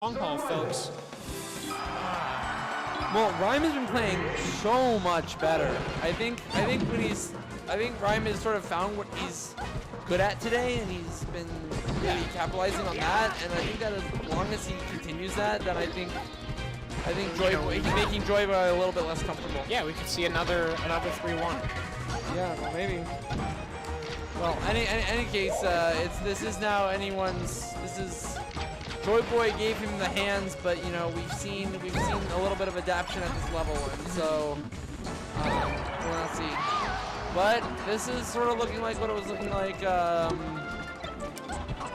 Long haul, folks. Well, Rime has been playing so much better. I think Rime has sort of found what he's good at today, and he's been really capitalizing on that. And I think that as long as he continues that, then I think Joyboy, he's making Joyboy a little bit less comfortable. Yeah, we could see another 3-1. Yeah, well, maybe. Well, any case, this is now anyone's. This is. Joyboy gave him the hands, but you know we've seen a little bit of adaptation at this level, and so we'll not see. But this is sort of looking like what it was looking like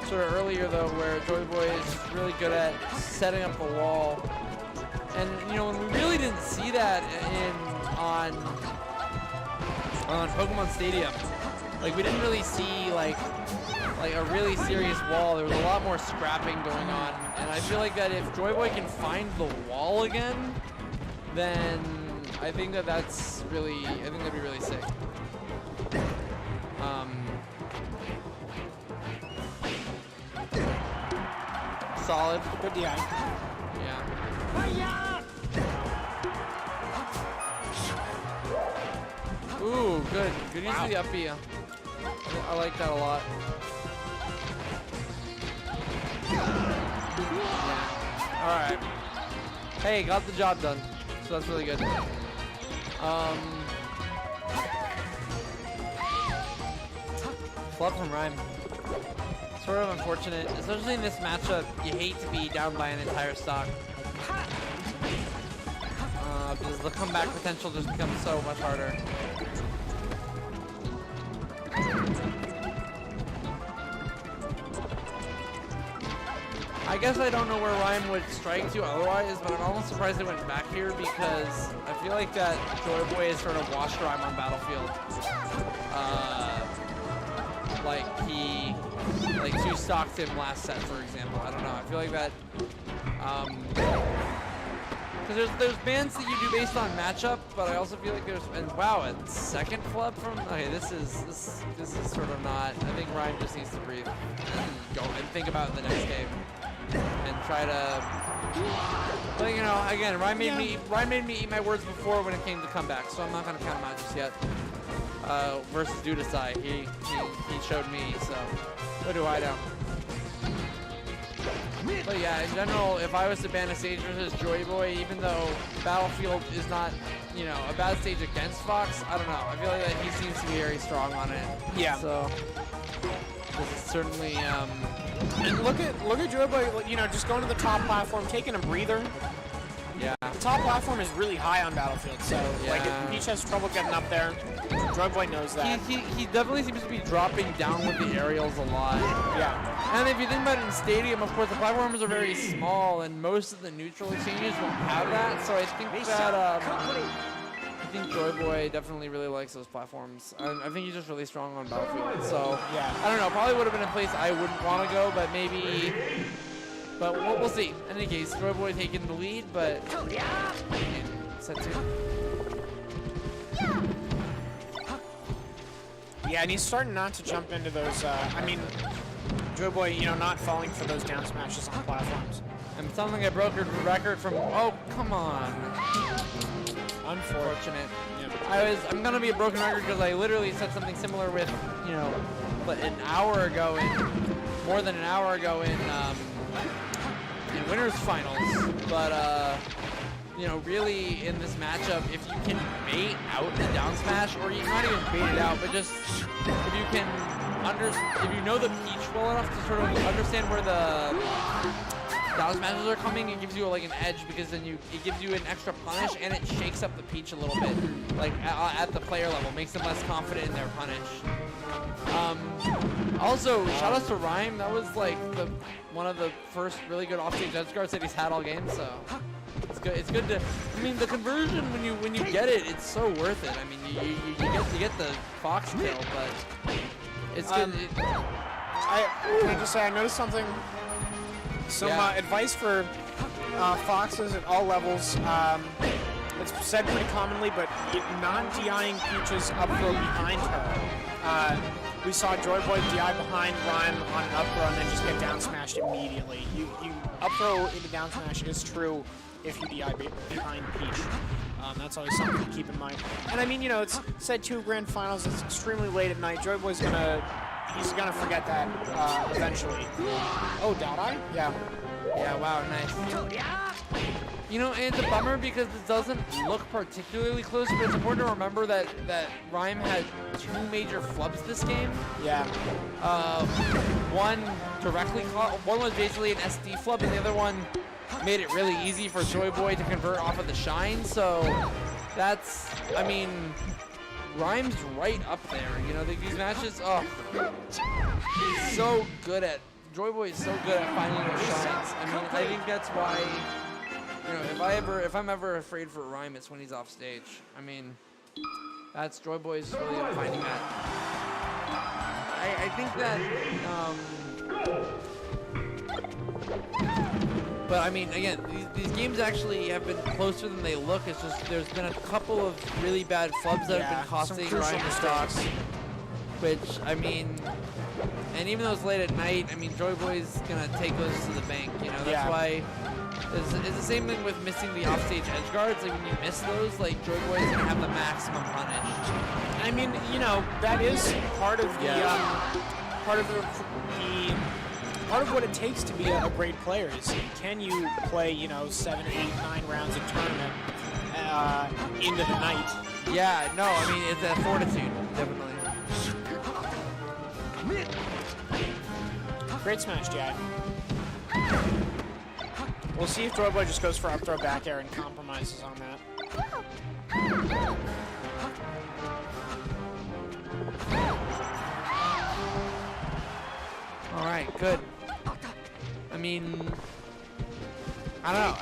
sort of earlier though, where Joyboy is really good at setting up the wall, and you know when we really didn't see that on Pokemon Stadium, like we didn't really see like a really serious wall. There was a lot more scrapping going on, and I feel like that if Joyboy can find the wall again, then I think that's really, I think that'd be really sick. Solid. Good DI. Yeah. Ooh, good. Good use of the up B. I like that a lot. Yeah. Alright. Hey, got the job done. So that's really good. Flood from Rime. Sort of unfortunate, especially in this matchup. You hate to be down by an entire stock. Because the comeback potential just becomes so much harder. I guess I don't know where Rime would strike to otherwise, but I'm almost surprised they went back here because I feel like that Joyboy has sort of washed Rime on Battlefield. Like two stocked him last set, for example. I don't know. I feel like that, because there's bans that you do based on matchup, but I also feel like there's, and wow, a second flub from, okay, this is sort of not, I think Rime just needs to breathe and go and think about it the next game. And try to, but you know, again, Rime made me eat my words before when it came to comeback, so I'm not gonna count him out just yet. Versus Dudasai, he showed me, so what do I know? But yeah, in general, if I was to ban a stage versus Joyboy, even though Battlefield is not, you know, a bad stage against Fox, I don't know. I feel like that he seems to be very strong on it. Yeah. So this is certainly. And look at Joyboy, you know, just going to the top platform, taking a breather. Yeah. The top platform is really high on Battlefield, so like if Peach has trouble getting up there, Joyboy knows that. He definitely seems to be dropping down with the aerials a lot. Yeah. And if you think about it in Stadium, of course, the platforms are very small, and most of the neutral exchanges won't have that. So I think that I think Joyboy definitely really likes those platforms. I think he's just really strong on Battlefield. So yeah, I don't know. Probably would have been a place I wouldn't want to go, but maybe. But we'll see. In any case, Joyboy taking the lead, but set 2. Yeah, and he's starting not to jump into those. I mean, Joyboy, you know, not falling for those down smashes on platforms. And something I broke a record from. Oh, come on. Unfortunate. Yeah. I'm gonna be a broken record because I literally said something similar with, you know, but an hour ago, more than an hour ago in winners finals. But you know, really in this matchup, if you can bait out the down smash, or you not even bait it out, but just if you can if you know the Peach well enough to sort of understand where the down smashes are coming, it gives you like an edge, because then it gives you an extra punish, and it shakes up the Peach a little bit, like at the player level, makes them less confident in their punish. Also, shout outs to Rime. That was like one of the first really good offstage edge guards that he's had all game. So it's good. It's good to. I mean, the conversion when you get it, it's so worth it. I mean, you get the Fox kill, but it's good. Can I just say I noticed something. Some advice for Foxes at all levels. It's said pretty commonly, but not DIing Peaches up throw behind her. we saw Joyboy DI behind Rime on an up throw and then just get down smashed immediately. You up throw into down smash is true if you DI behind Peach. That's always something to keep in mind. And I mean, you know, it's said 2 grand finals. It's extremely late at night. Joyboy's he's gonna forget that eventually. Oh, dot I? Yeah. Yeah. Wow. Nice. You know, it's a bummer because it doesn't look particularly close, but it's important to remember that Rime had 2 major flubs this game. Yeah. One one was basically an SD flub, and the other one made it really easy for Joyboy to convert off of the shine. So that's, I mean, Rime's right up there. You know, these matches. Oh, he's so good at. Joyboy is so good at finding those shines. I mean, I think that's why. You know, if I'm ever afraid for Rime, it's when he's off stage. I mean, that's Joyboy's really good at finding that. I think that. But I mean, again, these games actually have been closer than they look. It's just there's been a couple of really bad flubs that have been costing Rime the stocks. Which I mean, and even though it's late at night, I mean, Joyboy's gonna take those to the bank. You know, that's why. It's the same thing with missing the offstage edge guards. Like when you miss those, like Joyboy's gonna have the maximum punish. I mean, you know, that is part of the part of what it takes to be a great player is can you play, you know, 7, 8, 9 rounds of tournament into the night. Yeah, no, I mean it's a fortitude, definitely. Great smash, Jad. We'll see if Joyboy just goes for up throw back air and compromises on that. All right, good. I mean, I don't know.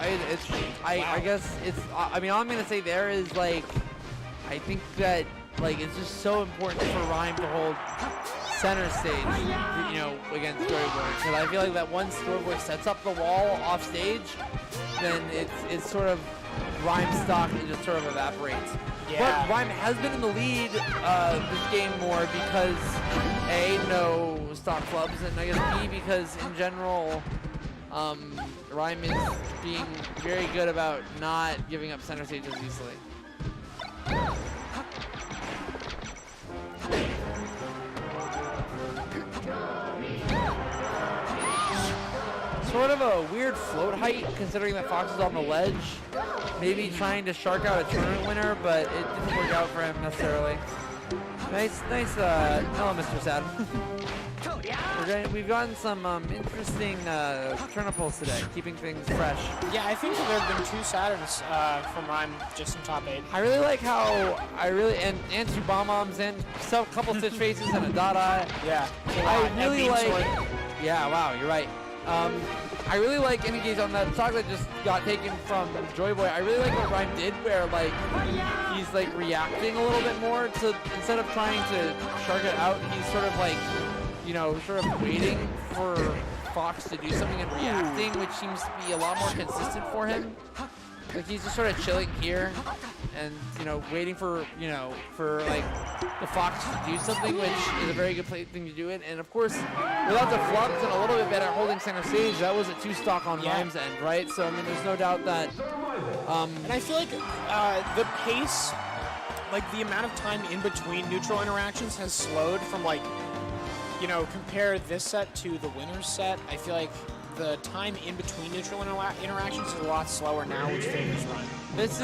I guess it's. I mean, all I'm gonna say there is like, I think that like it's just so important for Rime to hold center stage, you know, against Joyboy, because I feel like that once Joyboy sets up the wall off stage, then it's sort of Rime's stock, it just sort of evaporates. Yeah. But Rime has been in the lead this game more because A, no stock clubs, and I guess B, because in general, Rime is being very good about not giving up center stage as easily. Sort of a weird float height, considering that Fox is on the ledge. Maybe trying to shark out a tournament winner, but it didn't work out for him necessarily. Nice, hello, Mr. Sad. We've gotten some interesting turnip pulls today, keeping things fresh. Yeah, I think that there have been 2 Saturns from Rime just in top 8. I really like how and 2 bomb bombs and a couple stitch faces and a Dada. Yeah, I really like. Yeah, wow, you're right. I really like engage on that stock that just got taken from Joyboy. I really like what Rime did, where like he's like reacting a little bit more to instead of trying to shark it out, he's sort of like, you know, sort of waiting for Fox to do something and reacting, which seems to be a lot more consistent for him. Like he's just sort of chilling here and, you know, waiting for, you know, for like the Fox to do something, which is a very good thing to do it. And of course, without the flubs and a little bit better holding center stage, that was a 2 stock on Rime's end, right? So I mean, there's no doubt that. And I feel like the pace, like the amount of time in between neutral interactions has slowed from like, you know, compare this set to the winner's set. I feel like the time in between neutral interactions is a lot slower now, which favors Rime. This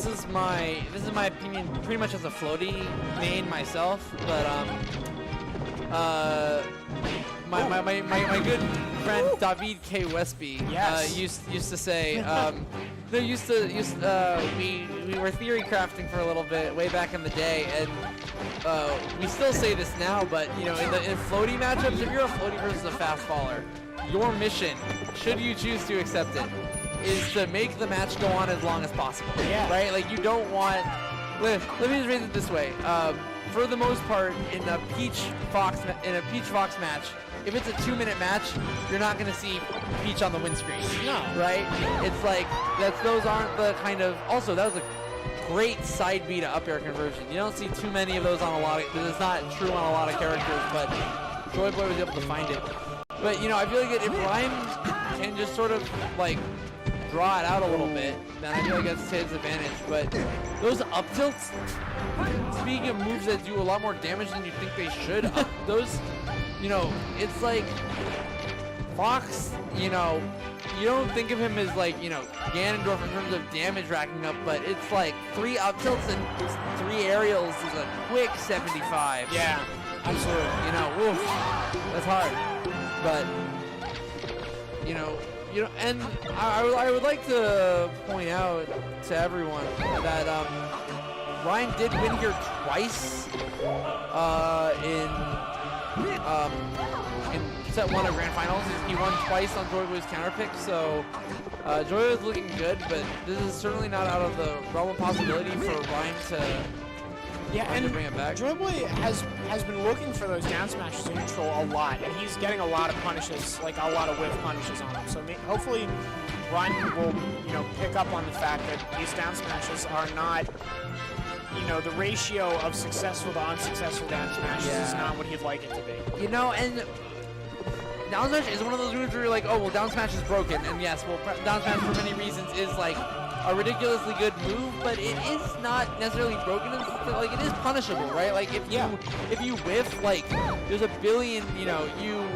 is my opinion, pretty much as a floaty main myself, but my good friend David K. Westby used to say we were theory crafting for a little bit way back in the day, and we still say this now, but you know, in floaty matchups, if you're a floaty versus a fast faller, your mission, should you choose to accept it, is to make the match go on as long as possible. Yeah. Right? Like you don't want. Let me just raise it this way. For the most part, in a Peach Fox match, if it's a 2-minute match, you're not going to see Peach on the win screen. No. Right? It's like those aren't the kind of. Also, that was a great side B to up air conversion. You don't see too many of those on a lot of, it's not true on a lot of characters, but Joyboy was able to find it. But, you know, I feel like if Rhyme can just sort of, like, draw it out a little bit, then I feel like that's his advantage. But those up tilts, speaking of moves that do a lot more damage than you think they should, those, you know, it's like Fox, you know, you don't think of him as like, you know, Ganondorf in terms of damage racking up, but it's like 3 up tilts and 3 aerials is a quick 75. Yeah, absolutely. You know, oof, that's hard. But, you know, and I would like to point out to everyone that Ryan did win here twice in set 1 of Grand Finals. He won twice on Joyboy's counter pick, so Joyboy is looking good, but this is certainly not out of the realm of possibility for Ryan to bring it back. Joyboy has been looking for those down smashes in neutral a lot, and he's getting a lot of punishes, like a lot of whiff punishes on him. So hopefully Ryan will, you know, pick up on the fact that these down smashes are not, you know, the ratio of successful to unsuccessful down smashes is not what he'd like it to be. You know, and down smash is one of those moves where you're like, oh, well, down smash is broken. And yes, well, down smash for many reasons is like a ridiculously good move, but it is not necessarily broken. Like, it is punishable, right? Like, if you whiff, like, there's a billion, you know,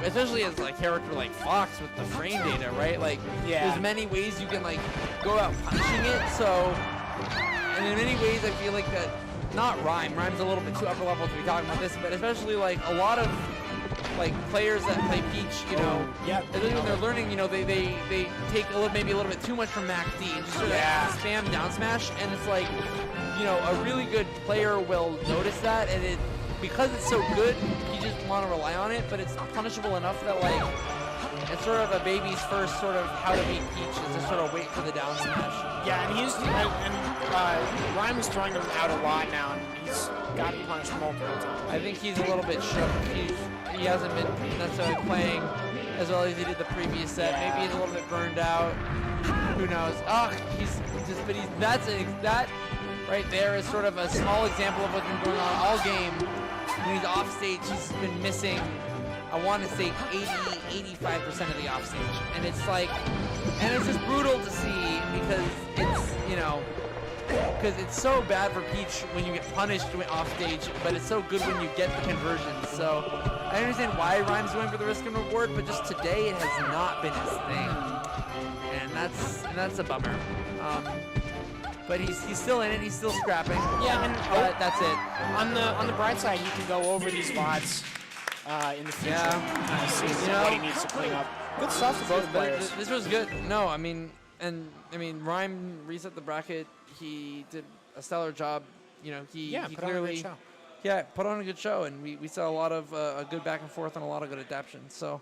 especially as like character like Fox with the frame data, right? Like, there's many ways you can like go out punishing it. So, and in many ways, I feel like that, not Rhyme's a little bit too upper level to be talking about this, but especially like a lot of like players that play Peach, you know, when they're learning, you know, they take maybe a little bit too much from Mac D and just sort of spam down smash, and it's like, you know, a really good player will notice that, and because it's so good, you just want to rely on it, but it's punishable enough that like it's sort of a baby's first sort of how to beat Peach is to sort of wait for the down smash. Yeah, and Rhyme is throwing them out a lot now, and he's gotten punished multiple times. I think he's a little bit shook. He hasn't been necessarily playing as well as he did the previous set. Maybe he's a little bit burned out. Who knows? That right there is sort of a small example of what's been going on all game. When he's off stage, he's been missing, I want to say 85% of the off stage. And it's like, and it's just brutal to see because it's, you know, because it's so bad for Peach when you get punished off stage, but it's so good when you get the conversion. So I understand why Rhyme's going for the risk and reward, but just today it has not been his thing, and that's a bummer. But he's still in it. He's still scrapping. Yeah, but that's it. On the bright side, he can go over these VODs in the future. See what he needs to clean up. Good stuff for both players. This was good. No, I mean, Rhyme reset the bracket. He did a stellar job. You know, he clearly put on a good show, and we saw a lot of a good back and forth and a lot of good adaptation. So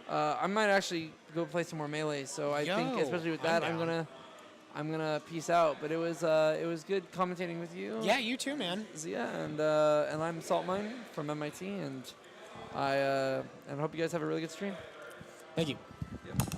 I might actually go play some more Melee. So I think, especially with that, I'm gonna peace out. But it was good commentating with you. Yeah, you too, man. Zia, and I'm Saltmine from MIT, and I hope you guys have a really good stream. Thank you. Yep.